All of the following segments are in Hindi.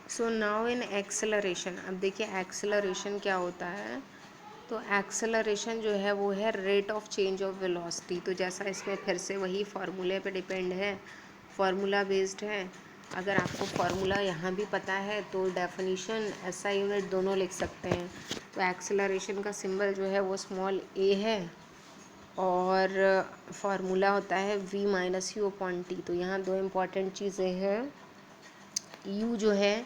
सो नाउ इन एक्सेलरेशन, अब देखिए एक्सेलरेशन क्या होता है। तो एक्सेलरेशन जो है वो है rate of change of velocity. तो जैसा इसमें फिर से वही फार्मूले पे डिपेंड है, फार्मूला बेस्ड है। अगर आपको फार्मूला यहाँ भी पता है तो डेफिनीशन एसआई यूनिट दोनों लिख सकते हैं। तो एक्सेलरेशन का सिंबल जो है वो स्मॉल ए है और फार्मूला होता है v minus you upon T. तो यहाँ दो इम्पॉर्टेंट चीज़ें हैं। u जो है,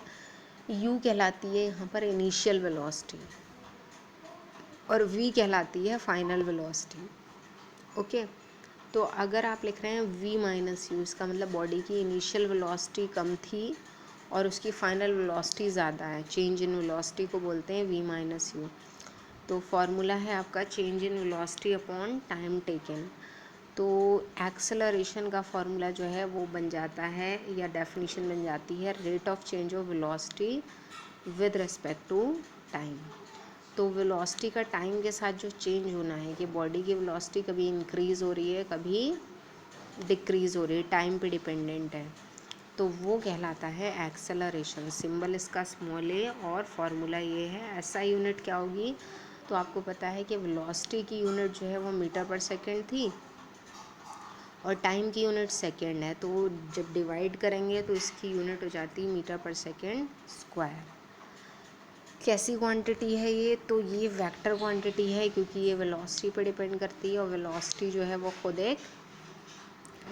u कहलाती है यहाँ पर इनिशियल वेलोसिटी और v कहलाती है फाइनल वेलोसिटी। ओके, तो अगर आप लिख रहे हैं v माइनस यू, इसका मतलब बॉडी की इनिशियल वेलोसिटी कम थी और उसकी फाइनल वेलोसिटी ज़्यादा है। चेंज इन वेलोसिटी को बोलते हैं v माइनस यू। तो फार्मूला है आपका change in velocity upon time taken. तो एक्सेलरेशन का फार्मूला जो है वो बन जाता है या डेफिनेशन बन जाती है rate of change of velocity with respect to time. तो वेलोसिटी का टाइम के साथ जो चेंज होना है कि बॉडी की वेलोसिटी कभी इंक्रीज़ हो रही है कभी डिक्रीज़ हो रही है, टाइम पे डिपेंडेंट है, तो वो कहलाता है एक्सेलरेशन। सिंबल इसका स्मॉल ए और फार्मूला ये है। एसआई यूनिट क्या होगी, तो आपको पता है कि वेलोसिटी की यूनिट जो है वो मीटर पर सेकेंड थी और टाइम की यूनिट सेकेंड है। तो जब डिवाइड करेंगे तो इसकी यूनिट हो जाती है मीटर पर सेकेंड स्क्वायर। कैसी क्वांटिटी है ये, तो ये वेक्टर क्वांटिटी है क्योंकि ये वेलोसिटी पर डिपेंड करती है और वेलोसिटी जो है वो खुद एक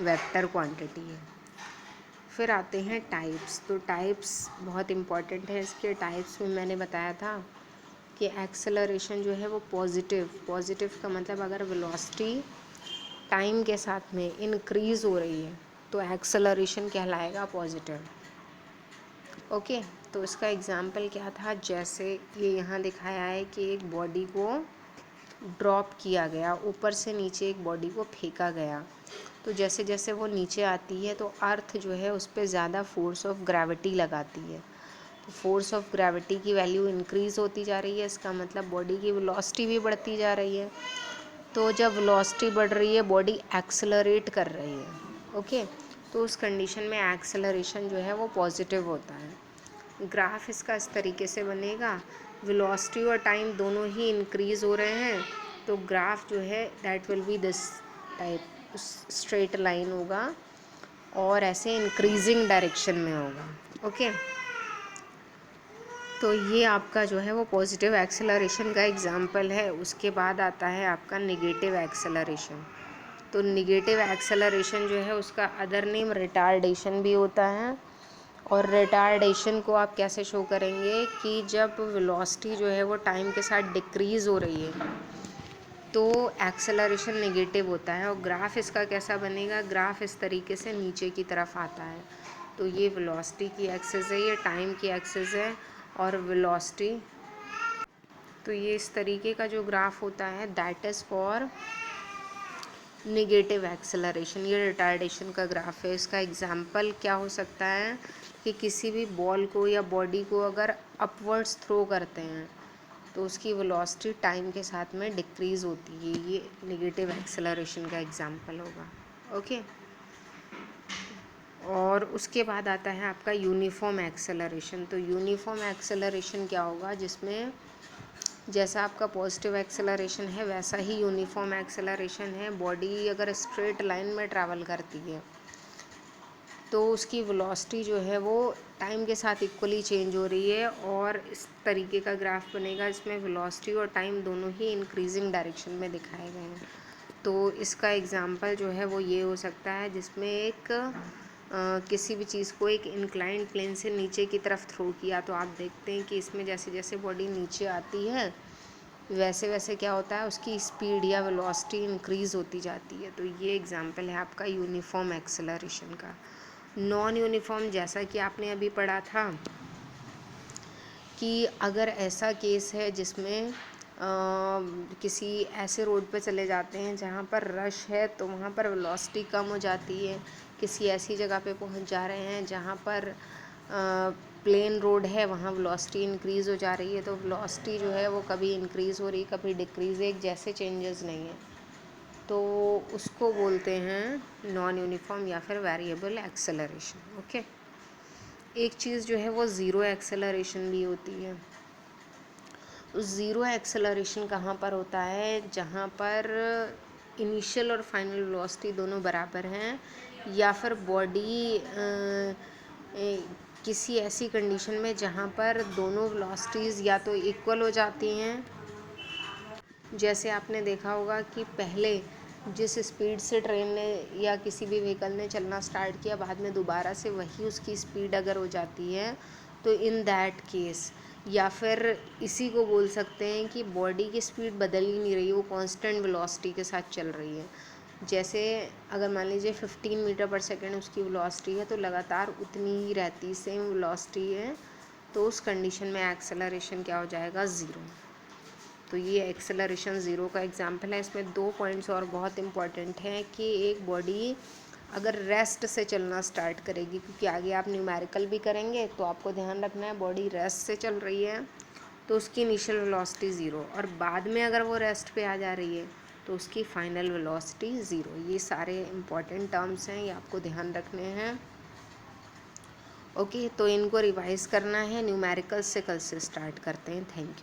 वेक्टर क्वांटिटी है। फिर आते हैं टाइप्स। तो टाइप्स बहुत इम्पॉर्टेंट है। इसके टाइप्स में मैंने बताया था कि एक्सेलरेशन जो है वो पॉजिटिव का मतलब अगर वेलोसिटी टाइम के साथ में इंक्रीज़ हो रही है तो एक्सेलरेशन कहलाएगा पॉजिटिव। ओके, तो इसका एग्जाम्पल क्या था, जैसे ये यहाँ दिखाया है कि एक बॉडी को ड्रॉप किया गया, ऊपर से नीचे एक बॉडी को फेंका गया। तो जैसे जैसे वो नीचे आती है तो अर्थ जो है उस पर ज़्यादा फोर्स ऑफ ग्रेविटी लगाती है। तो फोर्स ऑफ ग्रेविटी की वैल्यू इंक्रीज़ होती जा रही है, इसका मतलब बॉडी की वेलोसिटी भी बढ़ती जा रही है। तो जब वेलोसिटी बढ़ रही है बॉडी एक्सेलरेट कर रही है। ओके, तो उस कंडीशन में एक्सेलरेशन जो है वो पॉजिटिव होता है। ग्राफ इसका इस तरीके से बनेगा, वेलोसिटी और टाइम दोनों ही इंक्रीज़ हो रहे हैं तो ग्राफ जो है that will be this type, straight line होगा और ऐसे इंक्रीजिंग डायरेक्शन में होगा। ओके, तो ये आपका जो है वो पॉजिटिव एक्सेलरेशन का एग्जाम्पल है। उसके बाद आता है आपका निगेटिव एक्सेलरेशन। तो निगेटिव एक्सेलरेशन जो है उसका अदर नेम रिटार्डेशन भी होता है। और रिटार्डेशन को आप कैसे शो करेंगे कि जब वेलोसिटी जो है वो टाइम के साथ डिक्रीज़ हो रही है तो एक्सेलरेशन नेगेटिव होता है। और ग्राफ इसका कैसा बनेगा, ग्राफ इस तरीके से नीचे की तरफ आता है। तो ये वेलोसिटी की एक्सिस है, ये टाइम की एक्सिस है और वेलोसिटी, तो ये इस तरीके का जो ग्राफ होता है that is for negative acceleration. ये रिटार्डेशन का ग्राफ है। इसका एग्जाम्पल क्या हो सकता है कि किसी भी बॉल को या बॉडी को अगर अपवर्ड्स थ्रो करते हैं तो उसकी वेलोसिटी टाइम के साथ में डिक्रीज़ होती है। ये नेगेटिव एक्सेलरेशन का एग्जाम्पल होगा। ओके, और उसके बाद आता है आपका यूनिफॉर्म एक्सेलरेशन। तो यूनिफॉर्म एक्सेलरेशन क्या होगा, जिसमें जैसा आपका पॉजिटिव एक्सेलरेशन है वैसा ही यूनिफॉर्म एक्सेलरेशन है। बॉडी अगर स्ट्रेट लाइन में ट्रैवल करती है तो उसकी वेलोसिटी जो है वो टाइम के साथ इक्वली चेंज हो रही है और इस तरीके का ग्राफ बनेगा। इसमें वेलोसिटी और टाइम दोनों ही इंक्रीजिंग डायरेक्शन में दिखाए गए हैं। तो इसका एग्जांपल जो है वो ये हो सकता है जिसमें एक किसी भी चीज़ को एक इंक्लाइंड प्लेन से नीचे की तरफ थ्रो किया तो आप देखते हैं कि इसमें जैसे जैसे बॉडी नीचे आती है वैसे वैसे क्या होता है, उसकी स्पीड या वेलोसिटी इंक्रीज़ होती जाती है। तो ये एग्जांपल है आपका यूनिफॉर्म एक्सेलरेशन का। नॉन यूनिफॉर्म, जैसा कि आपने अभी पढ़ा था कि अगर ऐसा केस है जिसमें किसी ऐसे रोड पे चले जाते हैं जहाँ पर रश है तो वहाँ पर वेलोसिटी कम हो जाती है। किसी ऐसी जगह पे पहुँच जा रहे हैं जहाँ पर प्लेन रोड है, वहाँ वेलोसिटी इंक्रीज़ हो जा रही है। तो वेलोसिटी जो है वो कभी इंक्रीज़ हो रही कभी डिक्रीज़, एक जैसे चेंजेस नहीं है। तो उसको बोलते हैं नॉन यूनिफॉर्म या फिर वेरिएबल एक्सेलरेशन। ओके, एक चीज़ जो है वो ज़ीरो एक्सेलरेशन भी होती है। ज़ीरो एक्सेलरेशन कहाँ पर होता है, जहाँ पर इनिशियल और फाइनल वेलोसिटी दोनों बराबर हैं, या फिर बॉडी किसी ऐसी कंडीशन में जहाँ पर दोनों वेलोसिटीज़ या तो इक्वल हो जाती हैं। जैसे आपने देखा होगा कि पहले जिस स्पीड से ट्रेन ने या किसी भी व्हीकल ने चलना स्टार्ट किया, बाद में दोबारा से वही उसकी स्पीड अगर हो जाती है, तो इन दैट केस, या फिर इसी को बोल सकते हैं कि बॉडी की स्पीड बदल ही नहीं रही, वो कांस्टेंट वेलोसिटी के साथ चल रही है। जैसे अगर मान लीजिए 15 मीटर पर सेकेंड उसकी वेलोसिटी है, तो लगातार उतनी ही रहती, सेम वेलोसिटी है, तो उस कंडीशन में एक्सेलरेशन क्या हो जाएगा, ज़ीरो। तो ये एक्सेलरेशन ज़ीरो का एग्जांपल है। इसमें 2 पॉइंट्स और बहुत इंपॉर्टेंट हैं कि एक बॉडी अगर रेस्ट से चलना स्टार्ट करेगी, क्योंकि आगे आप न्यूमेरिकल भी करेंगे, तो आपको ध्यान रखना है बॉडी रेस्ट से चल रही है तो उसकी इनिशियल वेलोसिटी ज़ीरो, और बाद में अगर वो रेस्ट पे आ जा रही है तो उसकी फाइनल वेलोसिटी ज़ीरो। ये सारे इंपॉर्टेंट टर्म्स हैं, ये आपको ध्यान रखने हैं। ओके, तो इनको रिवाइज़ करना है, न्यूमेरिकल से कल से स्टार्ट करते हैं। Thank you.